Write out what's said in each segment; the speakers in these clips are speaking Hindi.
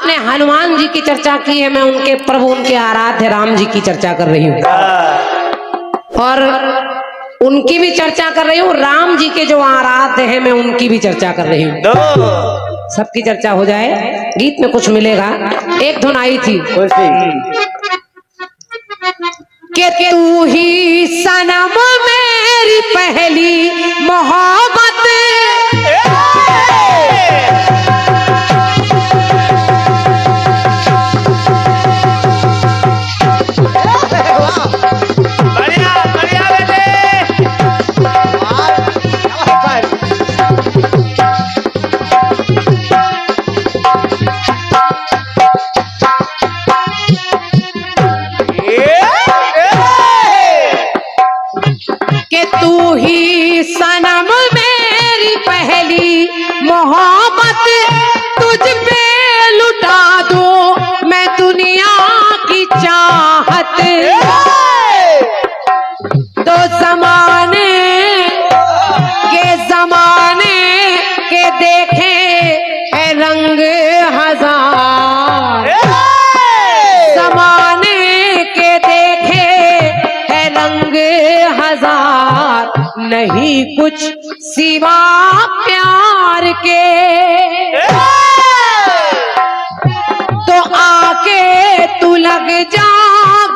आपने हनुमान जी की चर्चा की है, मैं उनके प्रभु उनके आराध्य राम जी की चर्चा कर रही हूँ और उनकी भी चर्चा कर रही हूँ। राम जी के जो आराध्य हैं मैं उनकी भी चर्चा कर रही हूँ। सबकी चर्चा हो जाए, गीत में कुछ मिलेगा। एक धुन आई थी कि तू ही सनम मेरी पहली मोहब्बत, तू ही सनम मेरी पहली मोहब्बत, तुझ पे लुटा दूं मैं दुनिया की चाहत। तो जमाने के देखे है रंग हजार, जमाने के देखे है रंग हजार, नहीं कुछ सिवा प्यार के। तो आके तू लग जा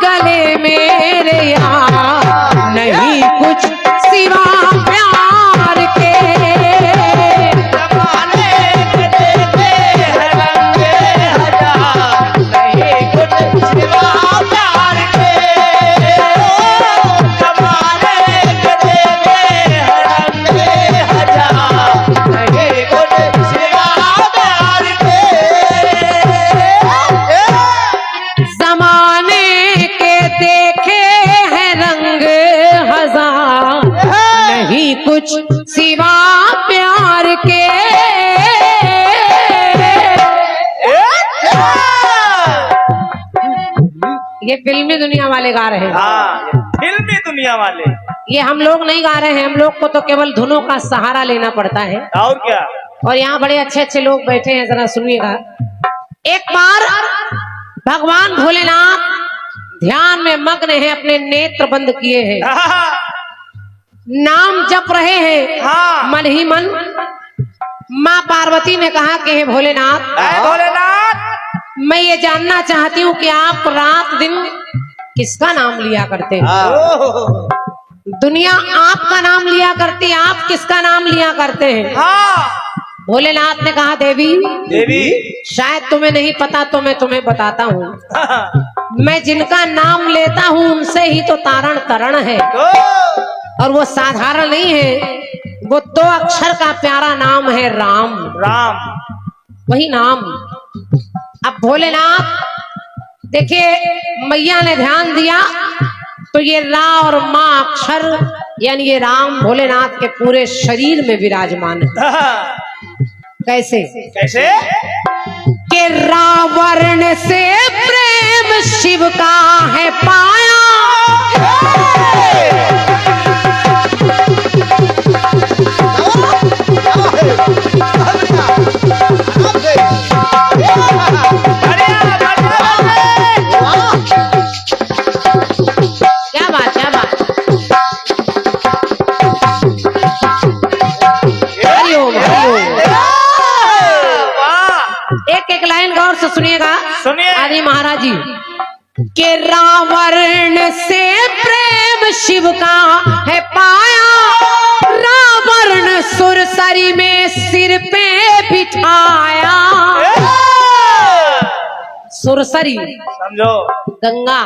गले मेरे यार, नहीं कुछ सिवा प्यार के। कुछ सिवा प्यार के। ये फिल्मी दुनिया वाले गा रहे हैं। हाँ, फिल्मी दुनिया वाले। ये हम लोग नहीं गा रहे हैं, हम लोग को तो केवल धुनों का सहारा लेना पड़ता है। और क्या। और यहाँ बड़े अच्छे अच्छे लोग बैठे हैं, जरा सुनिएगा। एक बार भगवान भोलेनाथ ध्यान में मग्न है, अपने नेत्र बंद किए हैं, नाम जप रहे हैं। हाँ। मन ही मन माँ पार्वती ने कहा कि हे भोलेनाथ, मैं ये जानना चाहती हूँ कि आप रात दिन किसका नाम लिया करते हैं? दुनिया आपका नाम लिया करती, आप किसका नाम लिया करते हैं? भोलेनाथ ने कहा देवी शायद तुम्हें नहीं पता, तो मैं तुम्हें बताता हूँ। मैं जिनका नाम लेता हूँ उनसे ही तो तारण तरण है, और वो साधारण नहीं है, वो 2 अक्षर का प्यारा नाम है राम। राम वही नाम। अब भोलेनाथ देखिए, मैया ने ध्यान दिया तो ये रा और माँ अक्षर यानी ये राम भोलेनाथ के पूरे शरीर में विराजमान है। कैसे कैसे? कि रावण से प्रेम शिव का है पाया, क्या बात हरिओम हरिओम। एक लाइन गौर से सुनिएगा। सुनिए। आदि महाराज जी के रावण से प्रेम शिव का है पाया, रावण सुरसरी में सिर पे बिठाया। सुरसरी समझो, गंगा,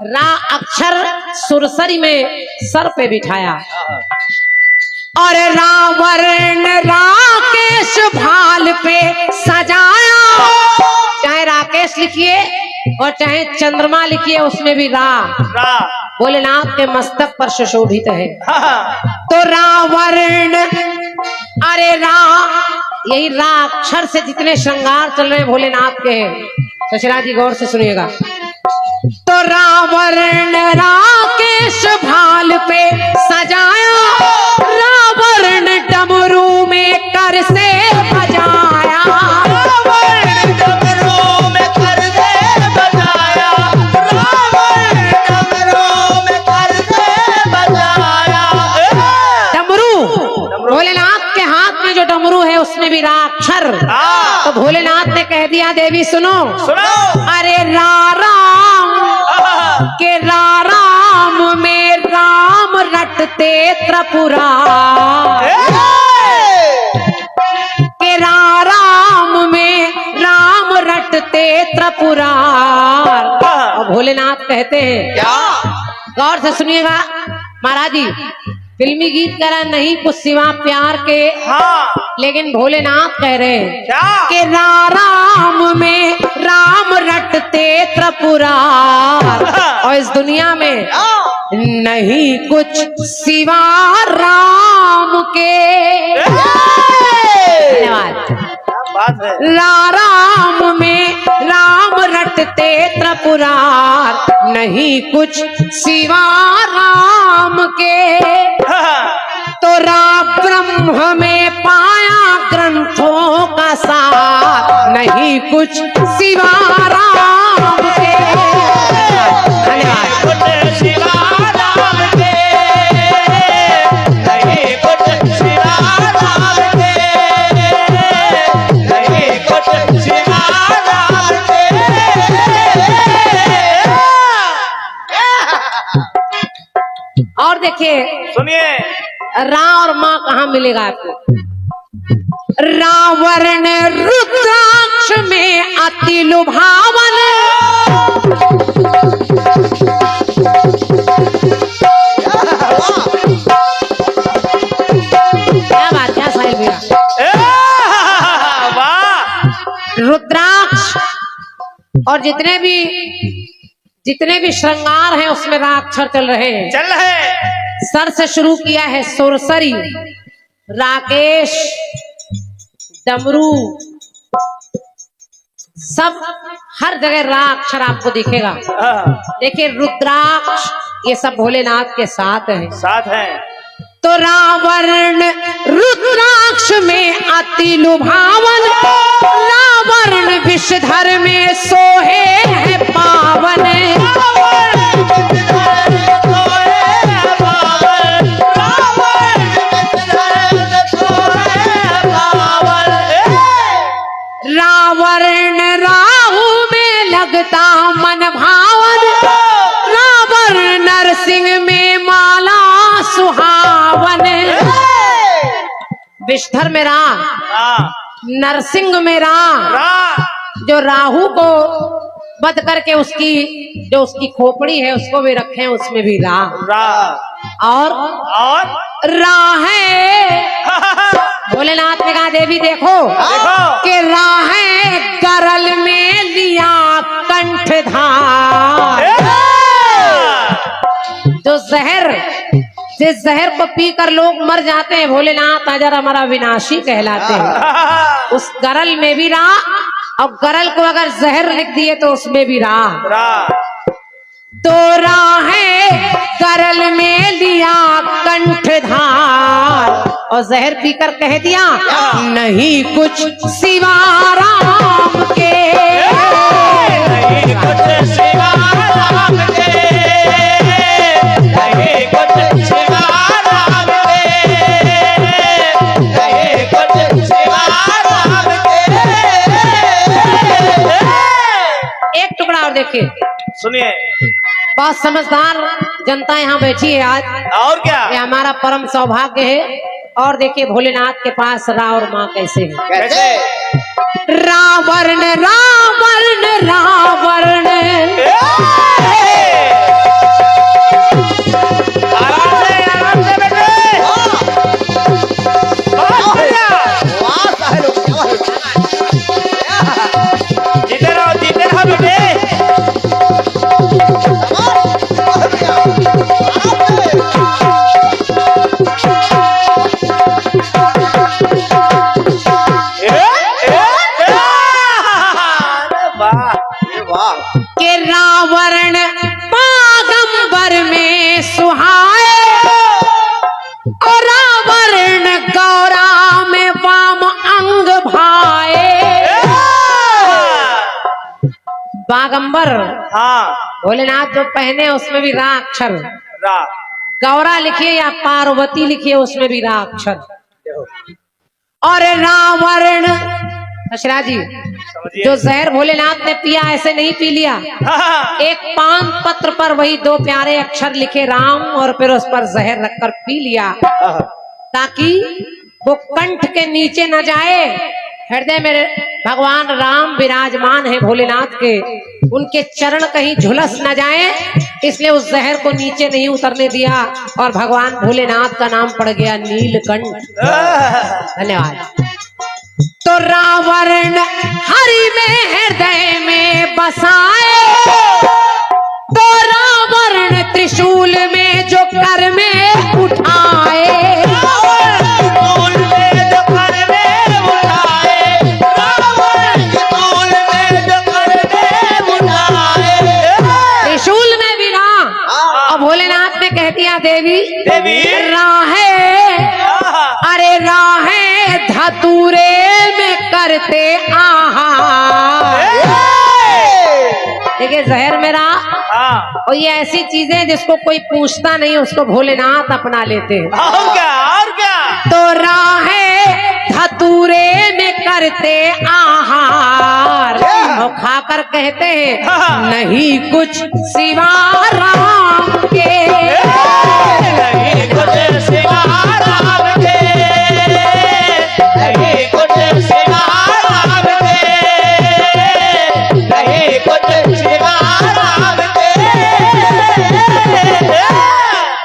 रा अक्षर सुरसरी में सर पे बिठाया, और रावण राकेश भाल पे सजाया। चाहे राकेश लिखिए और चाहे चंद्रमा लिखिए, उसमें भी रा भोलेनाथ के मस्तक पर सुशोभित है। तो रावण, अरे रा, यही रा अक्षर से जितने श्रृंगार चल रहे हैं भोलेनाथ के हैं। ससुरा जी गौर से सुनिएगा। तो रावण राकेश भाल पे सजाया, रावण डमरू में कर से बजाया। भोलेनाथ ने कह दिया देवी सुनो, सुनो। अरे राम के राम में राम रटते त्रिपुरार, के राम में राम रटते त्रिपुरार। और भोलेनाथ कहते हैं क्या? गौर से सुनिएगा महाराज जी, फिल्मी गीत कह रहा नहीं कुछ सिवा प्यार के, हाँ। लेकिन भोलेनाथ कह रहे हैं क्या? कि राम में राम रटते त्रिपुरार, और इस दुनिया में नहीं कुछ सिवा राम के। धन्यवाद। बात है। राम में राम रटते त्रिपुरार, नहीं कुछ सिवा राम के। तो राम ब्रह्म में पाया ग्रंथों का सार, नहीं कुछ सिवा राम के। धन्यवाद। कुछ सिवा राम के, नहीं कुछ सिवा राम के, नहीं कुछ सिवा राम के। और देखिए सुनिए, रा और माँ कहाँ मिलेगा आपको? रावण रुद्राक्ष में अति लुभावन, क्या बात, क्या साहिल भैया। वाह। रुद्राक्ष और जितने भी श्रृंगार हैं उसमें रा अक्षर चल रहे हैं। चल रहे। सर से शुरू किया है सुरसरी, राकेश, डमरू, सब हर जगह रा अक्षर आपको दिखेगा। देखिए रुद्राक्ष ये सब भोलेनाथ के साथ है। साथ है। तो रावण रुद्राक्ष में अति लुभावन, रावण विषधर में सोहे है पावन। रावण राहु में लगता मन भावन, रावण नरसिंह में माला सुहावन। विषधर में रा, नरसिंह में रा, जो राहु को बध करके उसकी खोपड़ी है उसको भी रखे उसमें भी रा। और रा है भोलेनाथ ने कहा देवी देखो कि रा है करल में लिया कंठधार। जिस जहर को पीकर लोग मर जाते हैं भोलेनाथ अजर हमारा विनाशी कहलाते हैं। उस गरल में भी रा, और गरल को अगर जहर लिख दिए तो उसमें भी रा। तो रा है गरल में लिया कंठधार, और जहर पीकर कह दिया नहीं कुछ सिवा राम के। नहीं कुछ सिवा राम के, नहीं कुछ सिवा राम के, नहीं कुछ सिवा राम के। एक टुकड़ा और देखिए, सुनिए। बहुत समझदार जनता यहाँ बैठी है आज, और क्या? ये हमारा परम सौभाग्य है। और देखिए भोलेनाथ के पास रा और माँ कैसे है। कैसे? रावण रावण रावण, आराम से बेटे। जीते रहो बेटे। के रावण बागंबर में सुहाए, और रावण गौरा में वाम अंग भाए। बागंबर भोलेनाथ जो पहने उसमें भी रा अक्षर, गौरा लिखिए या पार्वती लिखिए उसमें भी रा अक्षर। और रावण दशरथ जी, समझिए। जो जहर भोलेनाथ ने पिया ऐसे नहीं पी लिया। हाँ, एक पान पत्र पर वही 2 प्यारे अक्षर लिखे राम, और फिर उस पर जहर रखकर पी लिया, ताकि वो कंठ के नीचे न जाए। हृदय में भगवान राम विराजमान है भोलेनाथ के, उनके चरण कहीं झुलस न जाए, इसलिए उस जहर को नीचे नहीं उतरने दिया, और भगवान भोलेनाथ का नाम पड़ गया नीलकंठ। धन्यवाद। तो रावण हरि में हृदय में बसाए, तो रावण त्रिशूल में जो कर में उठाए, त्रिशूल में जो कर में उठाए, रावण त्रिशूल में जो कर में उठाए। त्रिशूल में भी राम। और भोलेनाथ ने कह दिया देवी देवी राहे, अरे राहे धतूरे में करते आहार। देखिए जहर मेरा, हाँ, और ये ऐसी चीजें जिसको कोई पूछता नहीं उसको भोलेनाथ अपना लेते हैं। और क्या, और क्या। तो राहे धतूरे में करते आहार, और खाकर कहते हैं नहीं कुछ सिवा राम के, नहीं कुछ सिवा राम के, नहीं कुछ सिवा राम के, नहीं कुछ सिवा राम के।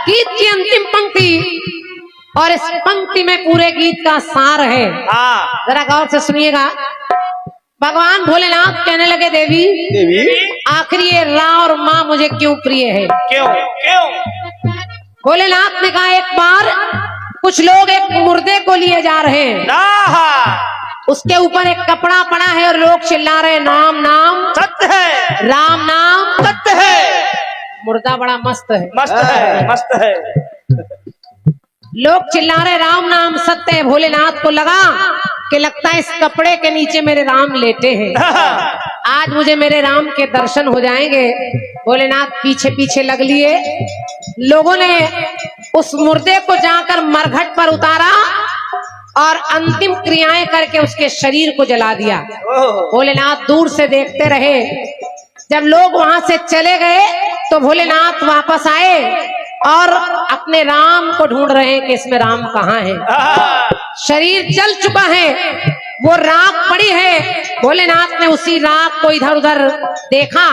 गीत की अंतिम पंक्ति, और इस पंक्ति में पूरे गीत का सार है। हाँ, जरा गौर से सुनिएगा। भगवान भोलेनाथ कहने लगे देवी देवी आखिर ये रा और माँ मुझे क्यों प्रिय है। क्यों, क्यों। भोलेनाथ ने कहा एक बार कुछ लोग एक मुर्दे को लिए जा रहे हैं, ना, उसके ऊपर एक कपड़ा पड़ा है और लोग चिल्ला रहे नाम नाम सत्य है, राम नाम। सत्य है, मुर्दा बड़ा मस्त है, मस्त है, मस्त है। लोग चिल्ला रहे राम नाम सत्य है। भोलेनाथ को लगा कि लगता है इस कपड़े के नीचे मेरे राम लेटे हैं, आज मुझे मेरे राम के दर्शन हो जाएंगे। भोलेनाथ पीछे पीछे लग लिए। लोगों ने उस मुर्दे को जाकर मरघट पर उतारा और अंतिम क्रियाएं करके उसके शरीर को जला दिया। भोलेनाथ दूर से देखते रहे। जब लोग वहां से चले गए तो भोलेनाथ वापस आए और अपने राम को ढूंढ रहे हैं कि इसमें राम कहाँ है। शरीर जल चुका है, वो राख पड़ी है। भोलेनाथ ने उसी राख को इधर उधर देखा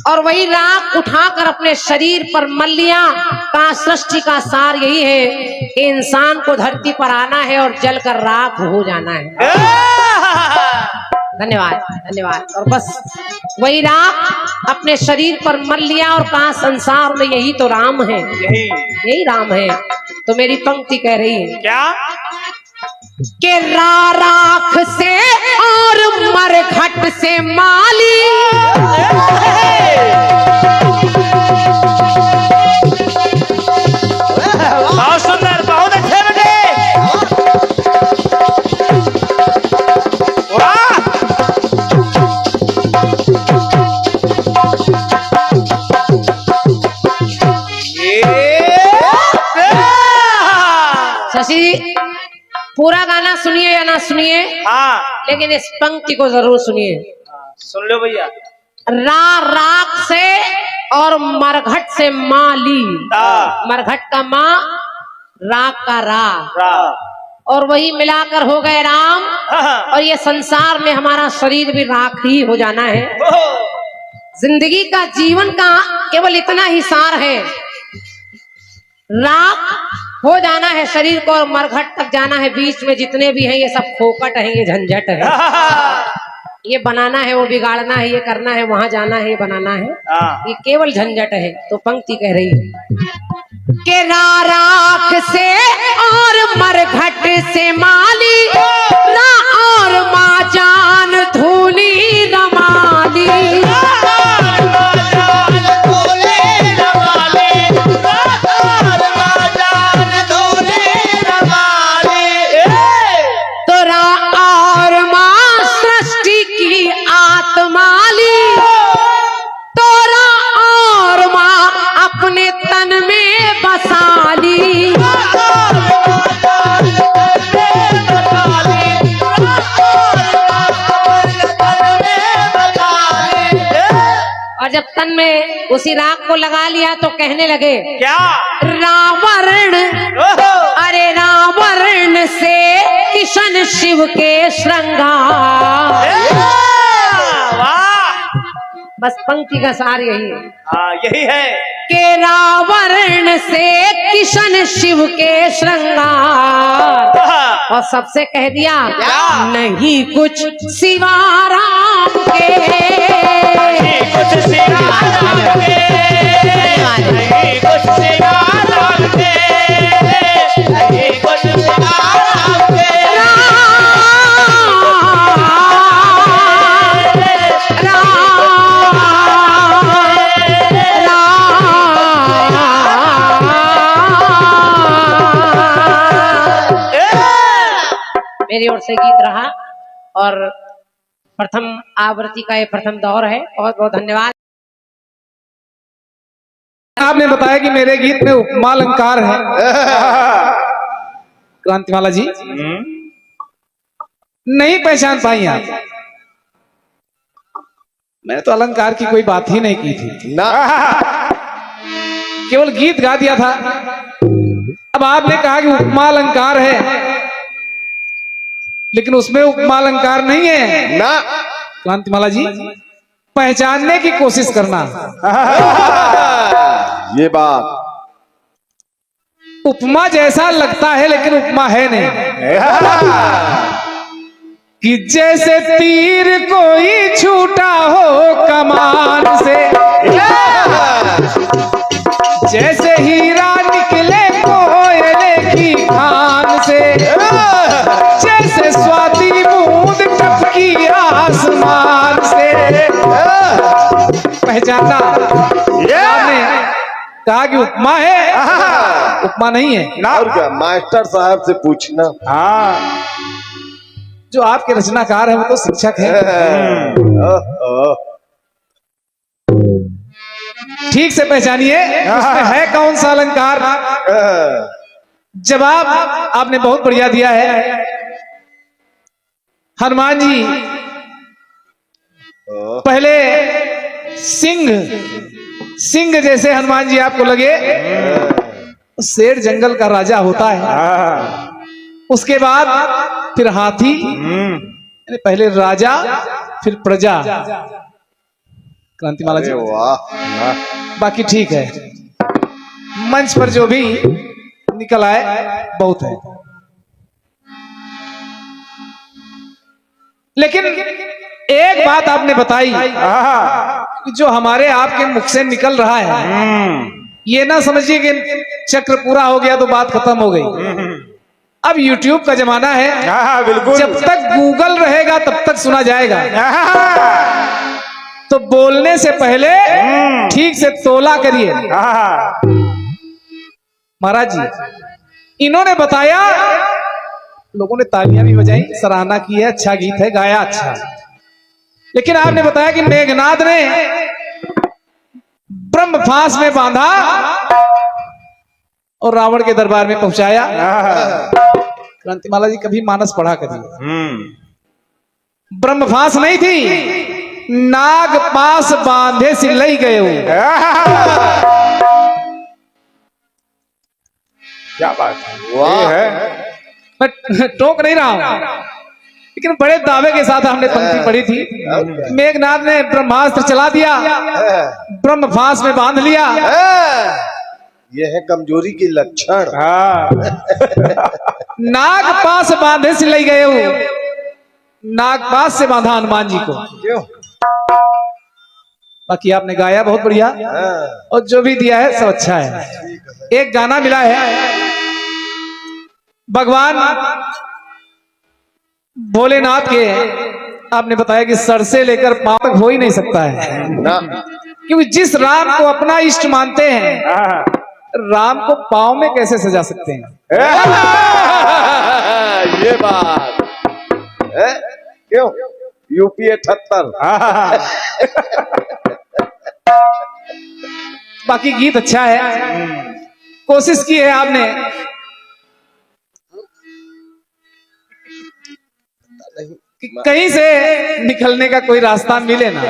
और वही राख उठाकर अपने शरीर पर मल लिया। कहा सृष्टि का सार यही है कि इंसान को धरती पर आना है और जलकर राख हो जाना है। धन्यवाद, धन्यवाद। और बस वही राख अपने शरीर पर मल लिया और कहा संसार में यही तो राम है, यही राम है। तो मेरी पंक्ति कह रही है क्या कि राख से और मरघट से माली, बहुत सुंदर, बहुत अच्छे बेटे। वाह, शशि पूरा गाना सुनिए या ना सुनिए, हाँ, लेकिन इस पंक्ति को जरूर सुनिए। सुन लो भैया। राख से और मरघट से माली, मरघट का माँ, राख का रा, और वही मिलाकर हो गए राम। और ये संसार में हमारा शरीर भी राख ही हो जाना है। जिंदगी का, जीवन का केवल इतना ही सार है, राख हो जाना है शरीर को और मरघट तक जाना है। बीच में जितने भी हैं ये सब फोकट है, ये झंझट है। ये बनाना है, वो बिगाड़ना है, ये करना है, वहां जाना है, ये बनाना है, ये केवल झंझट है। तो पंक्ति कह रही है कि राख से और मरघट से माली, रा और माँ जान धूली रमाली। तो रा और माँ सृष्टि की आत्माली, तो रा और माँ अपने तन में बसाली। में उसी राग को लगा लिया तो कहने लगे क्या? रावण, ओहो! अरे रावण से किशन शिव के श्रृंगार। वाह! बस पंक्ति का सार यही है हाँ, यही है कि रावण से किशन शिव के श्रृंगार। और सबसे कह दिया क्या? नहीं कुछ सिवा राम के, नहीं कुछ सिवा राम के, नहीं कुछ सिवा राम के, नहीं कुछ सिवा राम के। मेरी ओर से गीत रहा और प्रथम आवृत्ति का ये प्रथम दौर है। बहुत बहुत धन्यवाद। आपने बताया कि मेरे गीत में उपमा अलंकार है। क्रांतिमाला जी नहीं पहचान पाई आप? मैंने तो अलंकार की कोई बात ही नहीं की थी ना। केवल गीत गा दिया था। अब आपने कहा कि उपमा अलंकार है, लेकिन उसमें उपमा अलंकार नहीं है ना। क्रांतिमाला जी, पहचानने की कोशिश करना। ये बात उपमा जैसा लगता है लेकिन उपमा है नहीं। कि जैसे तीर कोई छूटा हो कमान से, जैसे हीरा निकले कोयले की खान से, जैसे स्वाति बूंद टपकी आसमान से। पहचाना? आपने कहा कि उपमा है, उपमा नहीं है। और क्या, मास्टर साहब से पूछना। हाँ, जो आपके रचनाकार है वो तो शिक्षक है। ठीक से पहचानिए उसमें है कौन सा अलंकार। जवाब आपने बहुत बढ़िया दिया है। हनुमान जी पहले सिंह जैसे हनुमान जी आपको लगे। शेर जंगल का राजा होता है, उसके बाद फिर हाथी, यानी पहले राजा फिर प्रजा। क्रांतिमाला जी वाह, बाकी ठीक है, मंच पर जो भी निकल आए बहुत है। लेकिन एक बात आपने बताई कि जो हमारे आपके मुख से निकल रहा है, ये ना समझिए कि चक्र पूरा हो गया तो बात खत्म हो गई। अब YouTube का जमाना है, बिल्कुल। जब तक गूगल रहेगा तब तक सुना जाएगा। तो बोलने से पहले ठीक से तोला करिए। महाराज जी इन्होंने बताया, लोगों ने तालियां भी बजाई, सराहना की है, अच्छा गीत है, गाया अच्छा। लेकिन आपने बताया कि मेघनाद ने ब्रह्म फांस में बांधा और रावण के दरबार में पहुंचाया। क्रांतिमाला जी कभी मानस पढ़ा करिए। ब्रह्म फांस नहीं थी, नाग पास बांधे सिलई गए हो। क्या बात है, वाह। ये है। मैं टोक नहीं रहा हूं, लेकिन बड़े दावे के साथ हमने पंक्ति पढ़ी थी। मेघनाद ने ब्रह्मास्त्र चला दिया, ब्रह्म फांस में बांध लिया। ये है कमजोरी की लक्षण। नाग पास बांधे से ले गए हो, नाग पास से बांधा हनुमान जी को। क्यों? बाकी आपने गाया बहुत बढ़िया, और जो भी दिया है सब अच्छा है। एक गाना मिला है, भगवान भोलेनाथ के, आपने बताया कि सर से लेकर पांव तक हो ही नहीं सकता है, ना। क्योंकि जिस राम को अपना इष्ट मानते हैं, राम को पांव में कैसे सजा सकते हैं? ये बात है। क्यों? यूपीए 78। बाकी गीत अच्छा है, कोशिश की है आपने। कि कहीं से निकलने का कोई रास्ता मिले ना।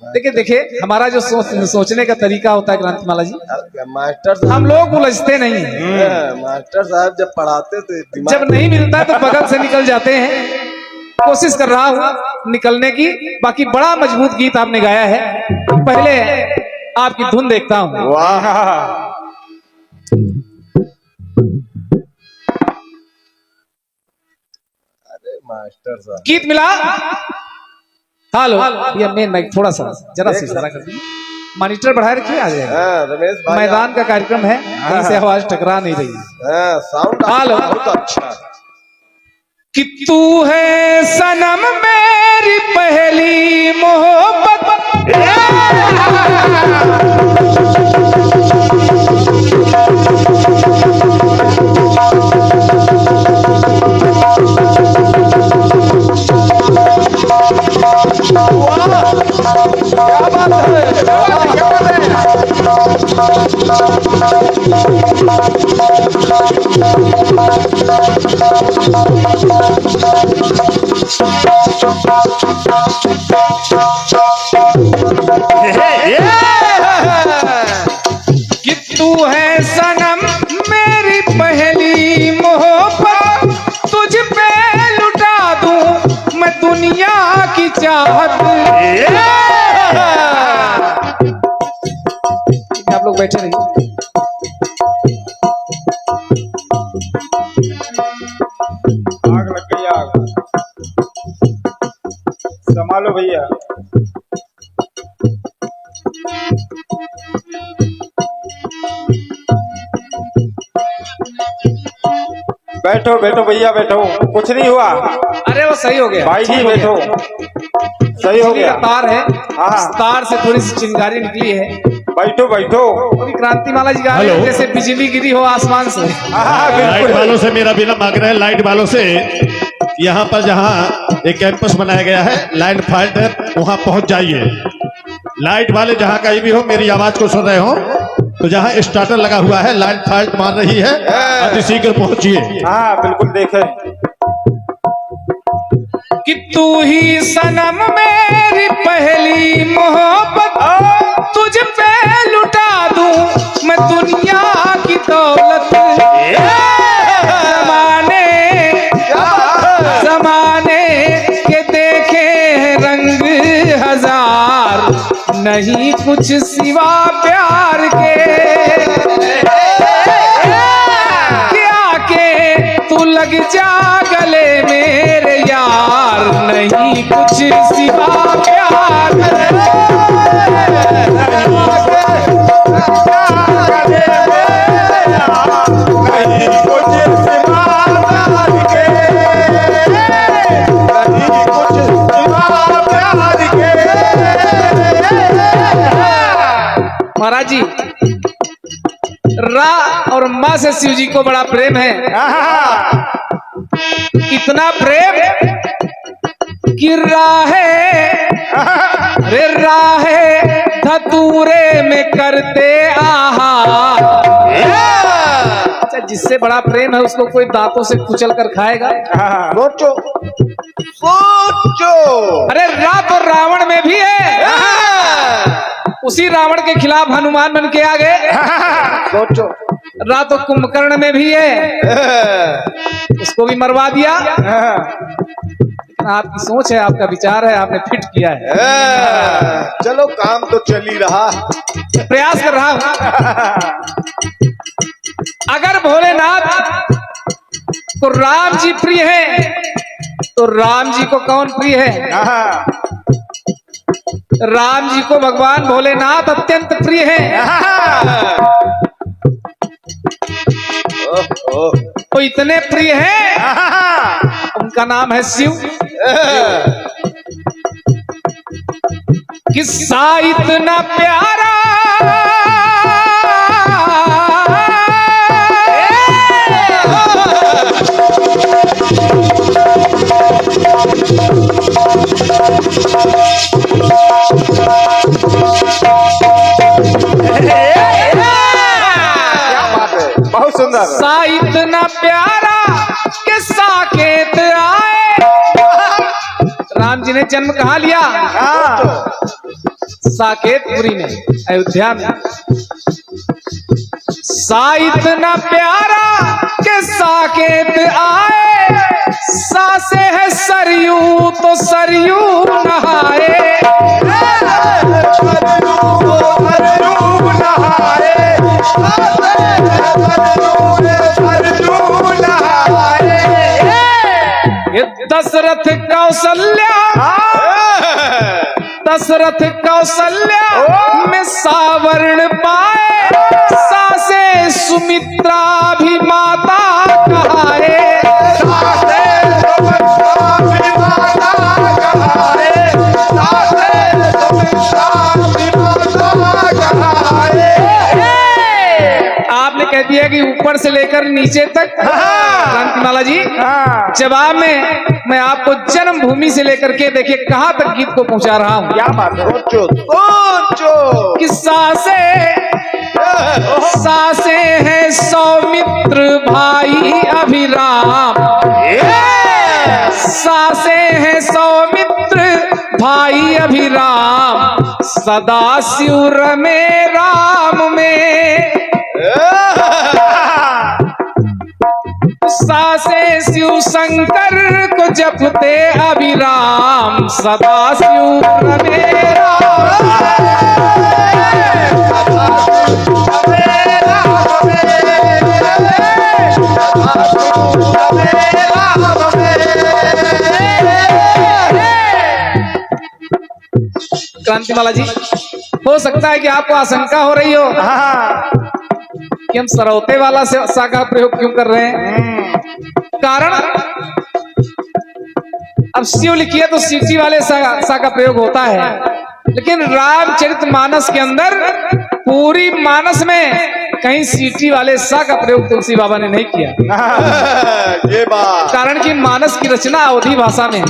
देखिए देखिए, हमारा जो सोचने का तरीका होता है क्रांतिमाला जी, मास्टर साहब, हम लोग उलझते नहीं हैं। मास्टर साहब जब पढ़ाते थे जब नहीं मिलता तो बगल से निकल जाते हैं। कोशिश कर रहा हूँ निकलने की। बाकी बड़ा मजबूत गीत आपने गाया है। पहले आपकी धुन देखता हूँ। वाह, अरे मास्टर साहब, गीत मिला। हेलो, ये मेन माइक थोड़ा सा जरा सा इशारा कर दीजिए। मॉनिटर बढ़ाए रखिए, आ जाएगा। रमेश भाई, मैदान का कार्यक्रम है, कहीं से आवाज टकरा नहीं रही। Sound hello. बहुत अच्छा। कि तू है सनम मेरी पहली मोहब्बत, कि तू है सनम मेरी पहली मोहब्बत, तुझ पे लुटा दूं मैं दुनिया की चाहत। आप लोग बैठे रहिए। आग लग गई, आग संभालो भैया। बैठो बैठो भैया, बैठो, कुछ नहीं हुआ। अरे वो सही हो गया भाई जी ठीक हो बैठो, गया। सही हो बिजली का गया। तार है, हाँ। इस तार से थोड़ी सी चिंगारी निकली है। बैठो बैठो। अभी क्रांतिमाला जी गा रहे हैं हेलो। जैसे बिजली गिरी हो आसमान से। हाँ लाइट बिल्कुल। वालों से मेरा विनम्र आग्रह है, लाइट वालों से यहाँ पर जहाँ एक कैंपस बनाया गया है, लाइट फाल्ट है, वहाँ पहुँच जाइए। लाइट वाले जहाँ कहीं भी हो, मेरी आवाज को सुन रहे हो, तो जहाँ स्टार्टर लगा हुआ है, लाइट फाल्ट मार रही है, अति शीघ्र पहुँचिए। हाँ बिल्कुल, देखे। कि तू ही सनम मेरी पहली मोहब्बत, तुझ पे लुटा दूं मैं दुनिया की दौलत। जमाने के देखे हैं रंग हजार, नहीं कुछ सिवा प्यार के। क्या के तू लग जा गले मेरे यार, नहीं कुछ सिवा प्यार महाराज जी। रा और माँ से शिव जी को बड़ा प्रेम है, इतना प्रेम कि राहे, अरे राहे धतूरे में करते आहार। अच्छा, जिससे बड़ा प्रेम है उसको कोई दांतों से कुचल कर खाएगा? सोचो सोचो। अरे रा तो रावण में भी है, उसी रावण के खिलाफ हनुमान बन के आ गए। सोचो। रा तो कुंभकर्ण में भी है, उसको भी मरवा दिया। लेकिन आपकी सोच है, आपका विचार है, आपने फिट किया है। चलो, काम तो चल ही रहा है। प्रयास कर रहा हूं। अगर भोलेनाथ को राम जी प्रिय है, तो राम जी को कौन प्रिय है? राम जी को भगवान भोलेनाथ अत्यंत प्रिय है। तो इतने प्रिय हैं, उनका नाम है शिव। किस्सा इतना प्यारा बहुत सुंदर। सा इतना प्यारा कि साकेत आए। राम जी ने जन्म कहाँ लिया? साकेतपुरी में, अयोध्या में। सा इतना प्यारा के साकेत आए, सा से है सरयू तो सरयू नहाए। ये दशरथ कौशल्या में सावर्ण पाए, सा से सुमित्रा भी माता कहाए। आपने कह दिया कि ऊपर से लेकर नीचे तक। क्रांतिमाला जी, जवाब में मैं आपको जन्मभूमि से लेकर के देखिए कहां तक गीत को पहुंचा रहा हूं। क्या बात है? कि सासे है सौमित्र भाई अभिराम, सासे है सौमित्र भाई अभिराम, सदा शिव रमे राम में। सासे शिव शंकर को जपते अभिराम, सदा शिव रमे क्रांतिमाला जी, हो सकता है कि आपको आशंका हो रही हो कि हम सरौते वाला से सा का प्रयोग क्यों कर रहे हैं। कारण अब शिव लिखिए तो सीटी वाले सा का प्रयोग होता है, लेकिन रामचरितमानस के अंदर पूरी मानस में कहीं सीटी वाले सा का प्रयोग तुलसी बाबा ने नहीं किया। ये बात। कारण कि मानस की रचना अवधी भाषा में है।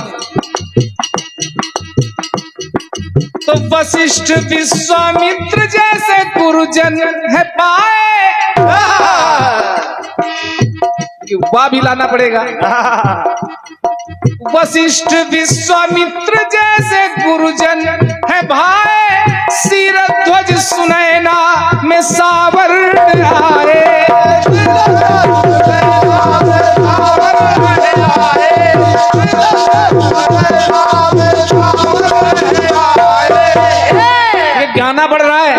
तो वशिष्ठ विश्वामित्र जैसे गुरुजन है पाए, वाह भी लाना पड़ेगा। वशिष्ठ विश्वामित्र जैसे गुरुजन है भाई, सिरध्वज सुनैना में सावर्ण आए। ये गाना बढ़ रहा है।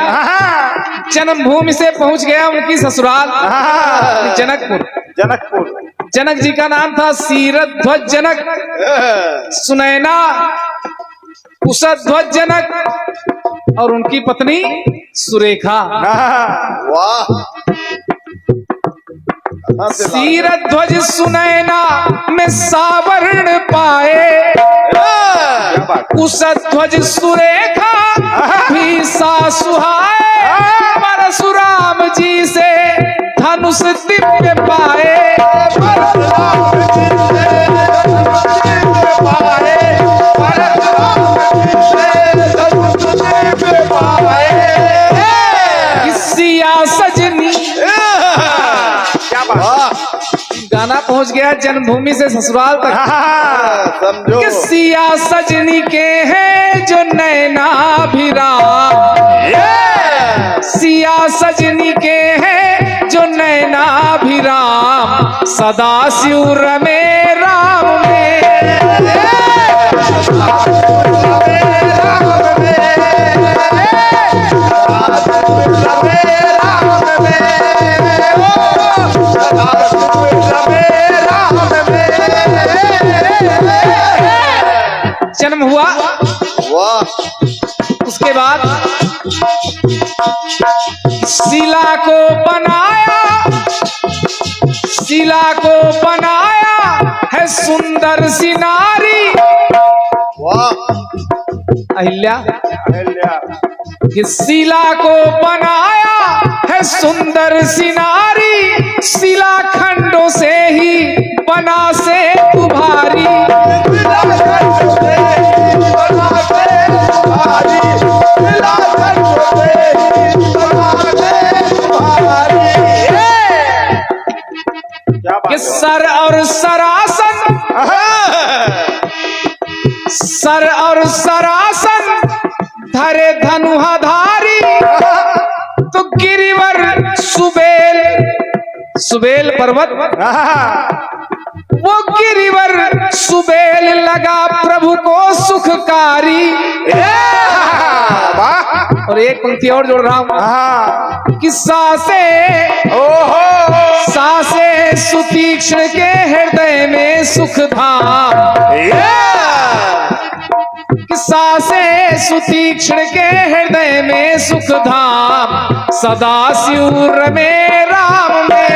जन्मभूमि से पहुंच गया उनकी ससुराल जनकपुर। जनक जी का नाम था सीरध्वज जनक, सुनैना कुशध्वज जनक और उनकी पत्नी सुरेखा। वाह। सीरध्वज सुनैना में सावर्ण पाए, कुशध्वज सुरेखा भी सासुहाए, परशुराम जी से धनुष दिव्य पाए। सिया सजनी, गाना पहुंच गया जन्मभूमि से ससुराल तक। समझो। कि सिया सजनी के हैं जो नैना भिराम, सिया सजनी के हैं जो नैना भिराम, सदा शिव रमे राम में। जन्म हुआ। वाह। उसके बाद शिला को बनाया है सुंदर सी नारी। वाह। अहिल्या। अहिल्या। शिला को बनाया है सुंदर सी नारी, शिला खंडों से ही बना से उभारी। कि सर और सरासन धरे धनुहाधारी तो गिरिवर सुबेल, सुबेल पर्वत वो गिरिवर सुबेल लगा प्रभु को सुखकारी। और एक पंक्ति और जोड़ रहा हूं कि सासे सासे सुतीक्ष्ण के हृदय में सुख धाम, कि सासे सुतीक्ष्ण के हृदय में सुख धाम, सदा शिव में राम में,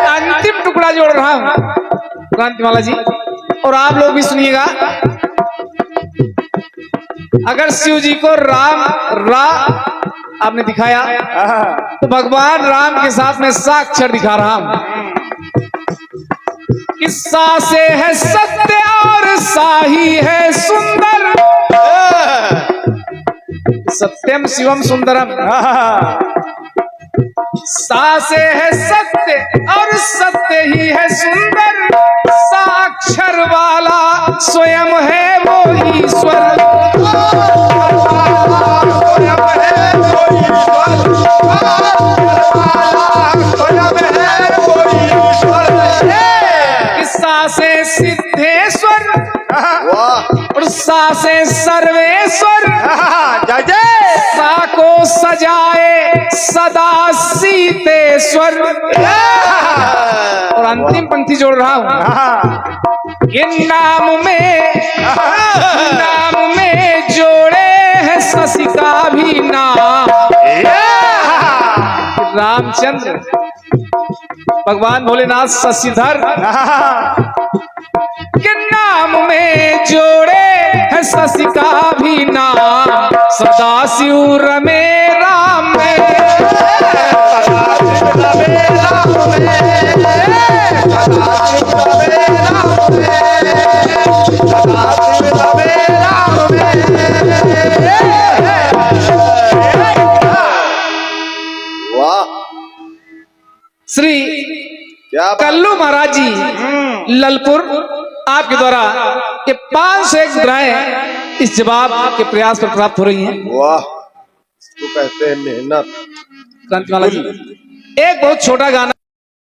अंतिम टुकड़ा जोड़ रहा हूं क्रांतिमाला जी, और आप लोग भी सुनिएगा। अगर शिव जी को रा आपने दिखाया तो भगवान राम के साथ में साक्षर दिखा रहा हूं। किस्सा से है सत्य और साही है सुंदर, सत्यम शिवम सुंदरम, सा से है सत्य और सत्य ही है सुंदर, साक्षर वाला स्वयं है वो ईश्वर, सा से सिद्धेश्वर और सा से सर्वेश्वर, सा को सजाए सदा सीतेश्वर। और अंतिम पंक्ति जोड़ रहा हूं कि नाम में जोड़े है शशि का भी नाम, रामचंद्र भगवान भोलेनाथ शशिधर के नाम में जोड़े है शशि का भी नाम, सदा शिव रमे राम में, श्री कल्लू महाराज जी ललपुर आपके द्वारा ये 501 मुद्राएं इस जवाब के प्रयास पर प्राप्त हो रही हैं। वाह, इसको कहते हैं मेहनत। क्रांतिमाला जी एक बहुत छोटा गाना